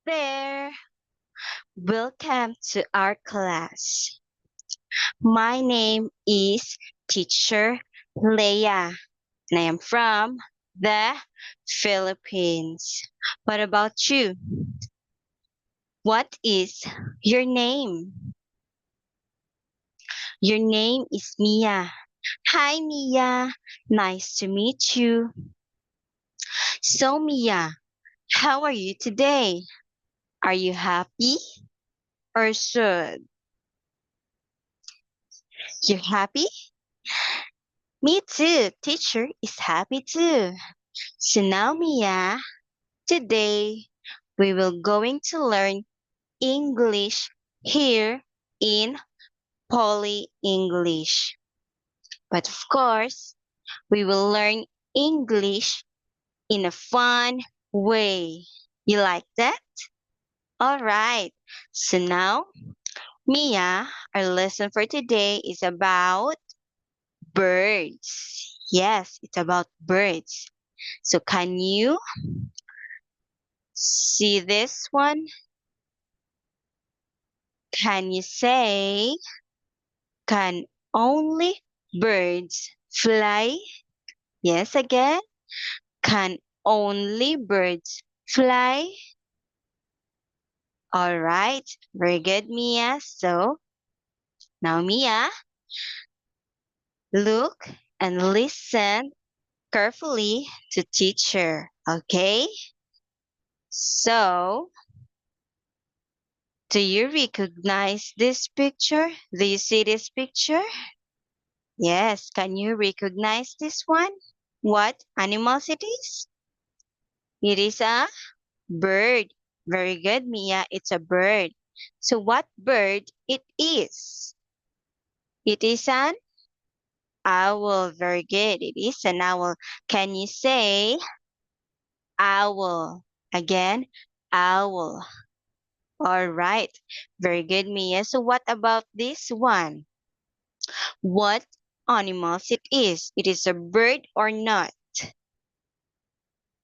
there. Welcome to our class. My name is Teacher Leia, and I am from the Philippines. What about you? What is your name? Your name is Mia. Hi, Mia. Nice to meet you. So, Mia, how are you today? Are you happy or sad? You happy? Me too. Teacher is happy too. So now, Mia, today we will going to learn English here in Poly English. But of course, we will learn English in a fun way. You like that? All right. So now, Mia, our lesson for today is about birds. Yes, it's about birds. So can you see this one? Can you say, can only birds fly? Yes, again. Can only birds fly? All right. Very good, Mia. So now, Mia, look and listen carefully to teacher. Okay? So, do you recognize this picture? Do you see this picture? Yes. Can you recognize this one? What animals it is? It is a bird. Very good, Mia. It's a bird. So what bird it is? It is an owl. Very good. It is an owl. Can you say owl? Again, owl. All right. Very good, Mia. So what about this one? What animals it is? It is a bird or not?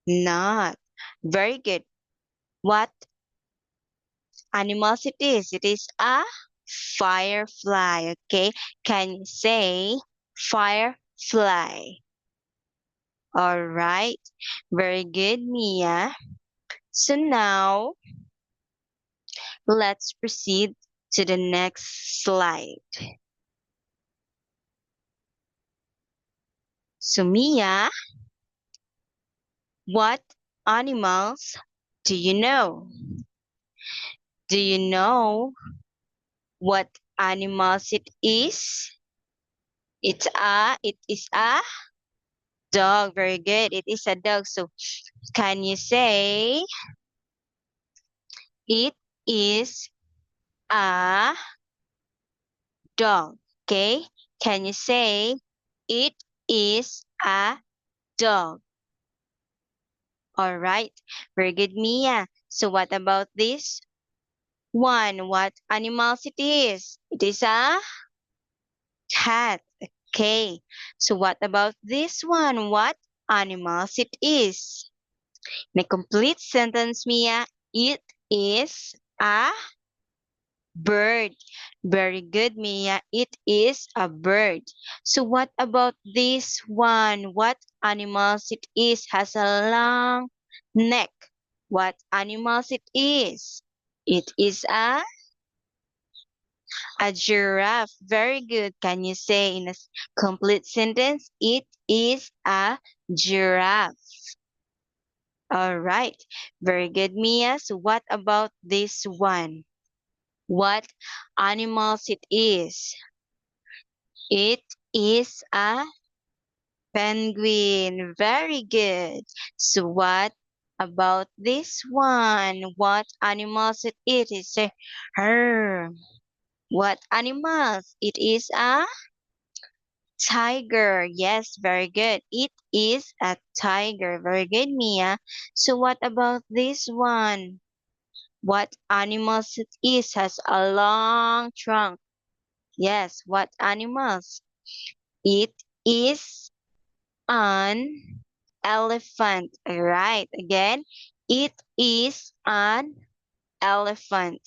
Not. Very good. What animals it is? It is a firefly. Okay. Can you say firefly? All right. Very good, Mia. So now let's proceed to the next slide. So Mia, what animals do you know? Do you know what animals it is? It is a dog. Very good. It is a dog. So can you say it is a dog? Okay. Can you say it is a dog? All right. Very good, Mia. So what about this one? What animals it is? It is a cat. Okay. So what about this one? What animals it is? In a complete sentence, Mia, it is a bird. Very good, Mia. It is a bird. So what about this one? What animals it is? Has a long neck. What animals it is? It is a giraffe. Very good. Can you say in a complete sentence? It is a giraffe. All right. Very good, Mia. So what about this one? What animals it is? It is a penguin. Very good. So what about this one? What animals it is? Say, her. What animals? It is a tiger. Yes, very good. It is a tiger. Very good, Mia. So what about this one? What animals it is? Has a long trunk. Yes, what animals? It is an elephant. Right. Again, it is an Elephant.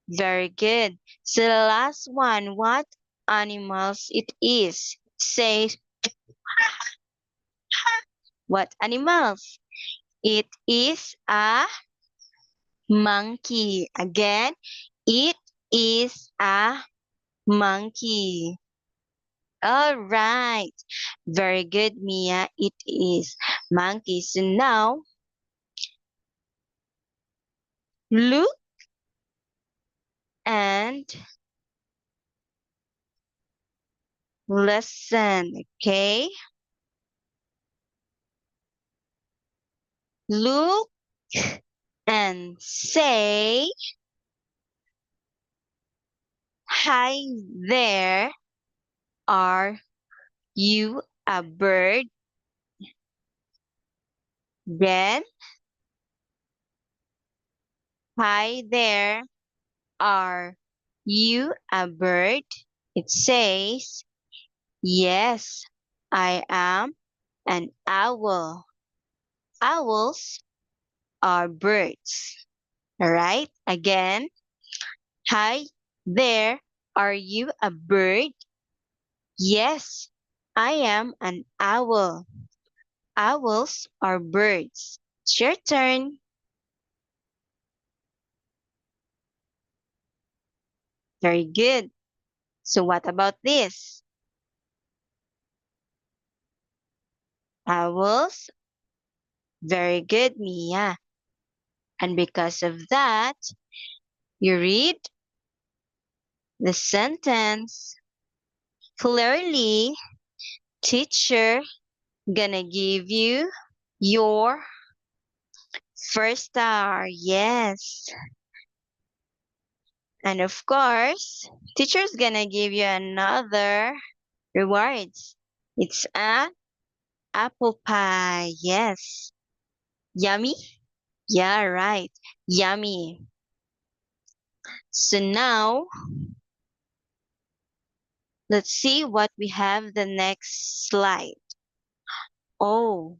Very good. So the last one, what animals it is? Say what animals? It is a monkey. Again, it is a monkey. All right. Very good, Mia. It is monkey. So now, look and listen, okay? Look and say, hi there. Are you a bird? Then, hi there. Are you a bird? It says, yes, I am an owl. Owls are birds. All right. Again, hi there. Are you a bird? Yes, I am an owl. Owls are birds. It's your turn. Very good. So what about this? Owls. Very good, Mia. And because of that, you read the sentence clearly. Teacher gonna give you your first star. Yes. And of course, teacher's gonna give you another rewards. It's an apple pie. Yes. Yummy? Yeah, right. Yummy. So now, let's see what we have the next slide. Oh,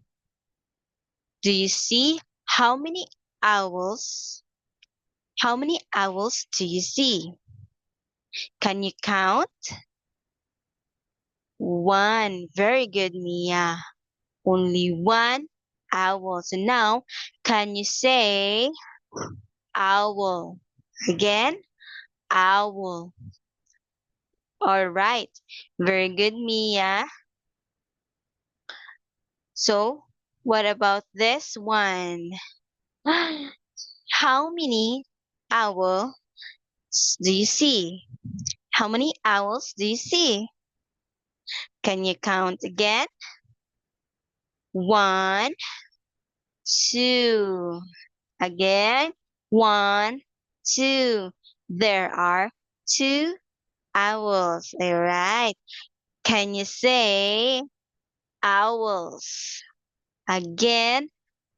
do you see how many owls? How many owls do you see? Can you count? One. Very good, Mia. Only one owl. So now, can you say owl? Again, owl. All right. Very good, Mia. So, what about this one? How many owls do you see? How many owls do you see? Can you count again? One, two. Again, one, two. There are two owls. All right. Can you say owls? Again,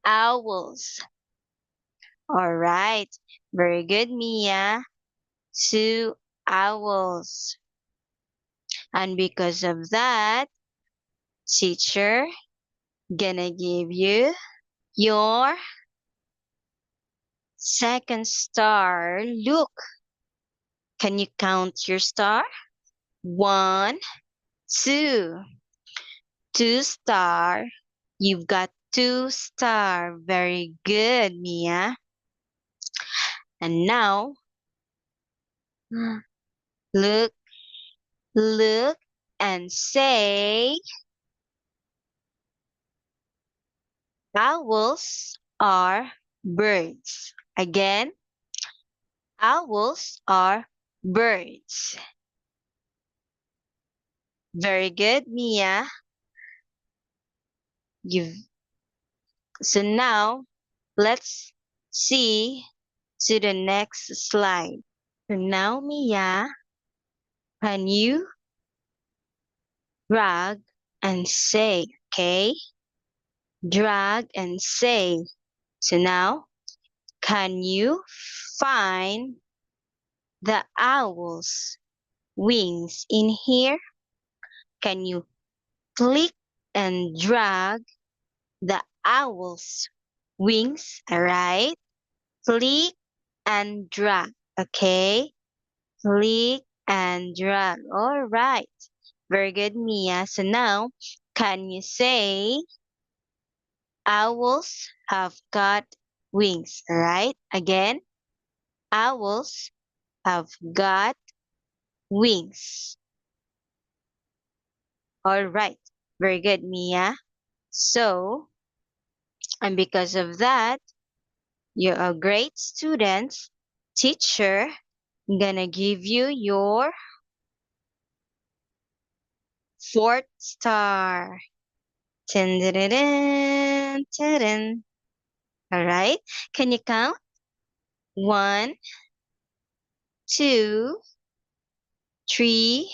owls. All right. Very good, Mia. Two owls. And because of that, teacher gonna give you your second star. Look, can you count your star? One, two. Two star. You've got two star. Very good, Mia. And now, look, look, and say, owls are birds. Again, owls are birds. Very good, Mia. You've So now let's see to the next slide. So now, Mia, can you drag and say, okay? Drag and say. So now, can you find the owl's wings in here? Can you click and drag the owl's wings, alright? Click and drag. Okay? Click and drag. All right. Very good, Mia. So now, can you say owls have got wings? All right. Again, owls have got wings. All right. Very good, Mia. So, and because of that, you're a great student. Teacher gonna give you your 4th star. Dun, dun, dun, dun, dun, dun. All right. Can you count? 1, 2, 3,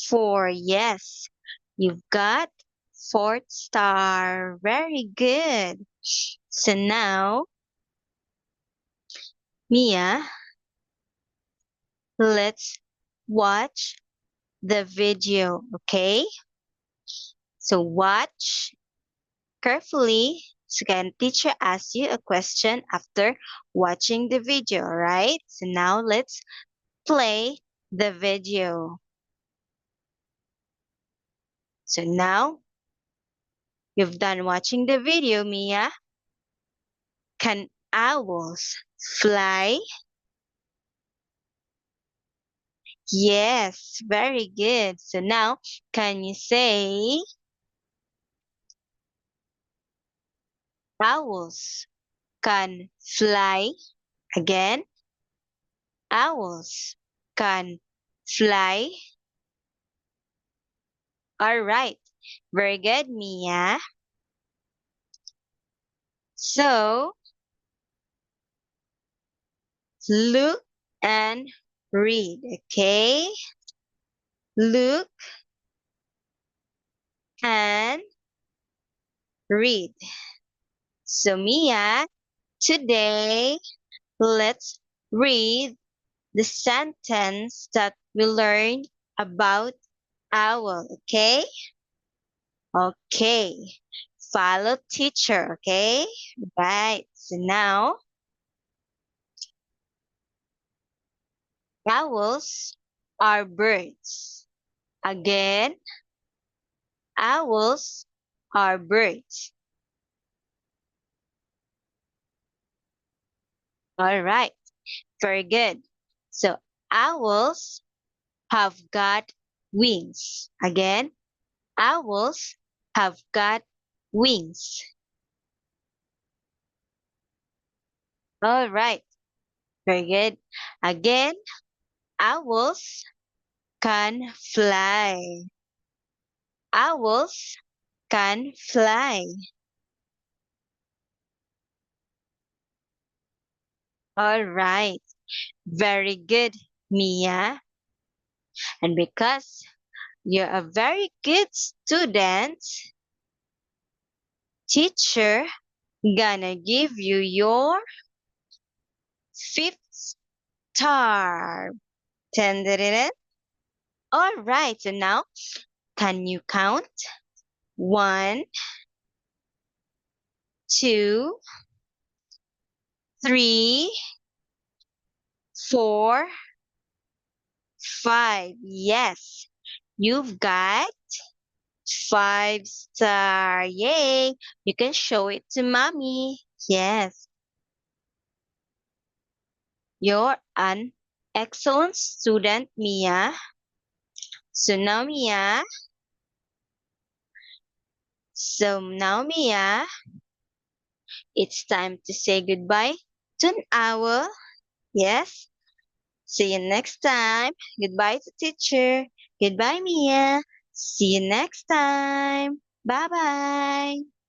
4. Yes. You've got 4th star. Very good. So now, Mia, let's watch the video, okay? So watch carefully. So can teacher ask you a question after watching the video, right? So now let's play the video. So now you've done watching the video, Mia. Can owls fly? Yes, very good. So now can you say owls can fly? Again, owls can fly. All right. Very good, Mia. So look and read, okay? Look and read. So Mia, today let's read the sentence that we learned about owl, okay? Okay. Follow teacher, okay? Right. So now, owls are birds. Again, owls are birds. All right. Very good. So, owls have got wings. Again, owls have got wings. All right. Very good. Again, owls can fly. Owls can fly. All right. Very good, Mia. And because you're a very good student, teacher gonna give you your 5th star. Dun. All right. So now, can you count? 1, 2, 3, 4, 5. Yes, you've got 5 star. Yay! You can show it to mommy. Yes, you're an excellent student, Mia. So now, Mia. It's time to say goodbye to an hour. Yes. See you next time. Goodbye to teacher. Goodbye, Mia. See you next time. Bye bye.